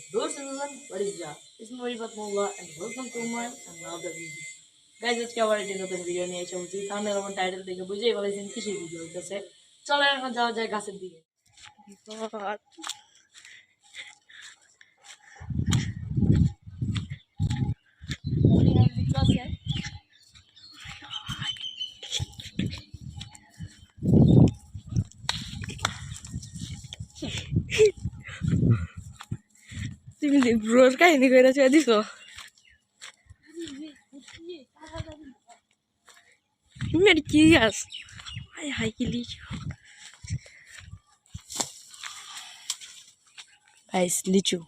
Hello everyone, what is up? It's me Fatmullah and welcome to my another video. Guys, আজকে আবার একটি নতুন video নিয়ে এসেছি। থাম্বনেল এবং টাইটেল থেকে বুঝেই বলেছেন কিসের ভিডিও হইতেছে। চলো এখন যাওয়া যায় গাছের দিকে। তুমি ব্রোর কাহিনী করে চলে দিছ মেরে কি গাছ হাই হাই কি লিচু গাইস লিচু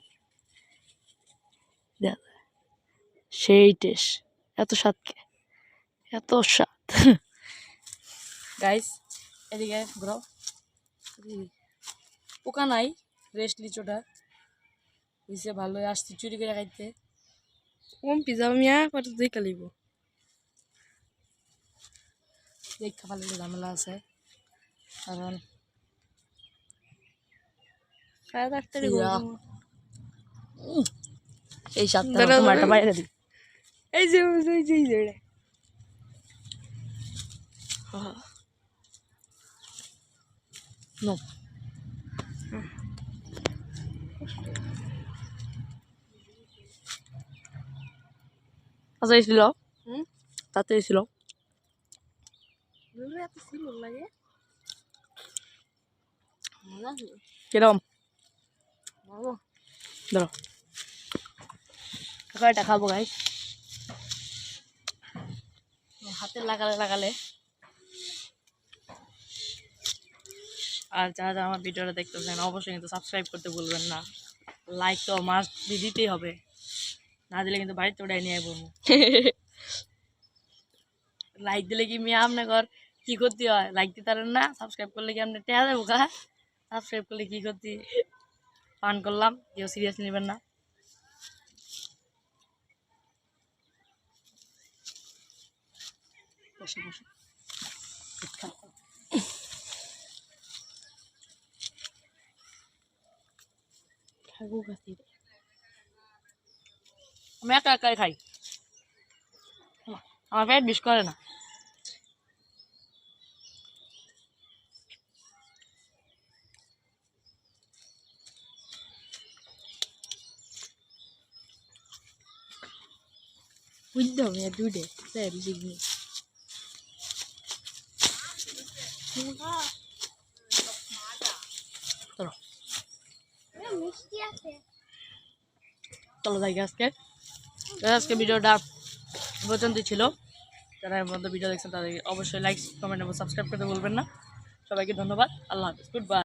সেই টেস্ট এত স্বাদ কে এত স্বাদ গাইস এদিকে ব্রো পোকা নাই রেস্ট লিচুটা হইছে ভালোই আসছি চুরি করে খাইতে কম পিজা মিয়া কত দুই কালিব দেখা ভালো ঝামেলা আছে কারণ সাড়ে 8টার এই সাতটা টমাটো বাইরে দিই এই যে এই যে নো আচ্ছা এসেছিল তাতে এসেছিল এত ছিল লাগে কিরম ভালো ধরো কাকাটা খাবো গাই হাতে লাগালে আর যারা আমার ভিডিওটা দেখতেছেন অবশ্যই কিন্তু সাবস্ক্রাইব করতে ভুলবেন না লাইক তো মাস্ট দিতেই হবে না দিলে কিন্তু বাড়িতে ওটাই নিয়ে বলবো লাইক দিলে কি মেয়ে আপনার কি করতে হয় লাইক দিতে পারেন না সাবস্ক্রাইব করলে কি আপনি টেয়া দেবো কা সাবস্ক্রাইব করলে কি করতে পান করলাম কেউ সিরিয়াস নেবেন না বসে বসে আমি একা একাই খাই আমার পেট বিষ করে না বুঝতে হবে দুটে স্যার জিগনি চলো চলো যাই আজকে ভিডিওটা পর্যন্তই ছিল যারা এর মধ্যে ভিডিও দেখছেন তাদের অবশ্যই লাইক কমেন্ট এবং সাবস্ক্রাইব করতে ভুলবেন না সবাইকে ধন্যবাদ আল্লাহ হাফিজ গুড বাই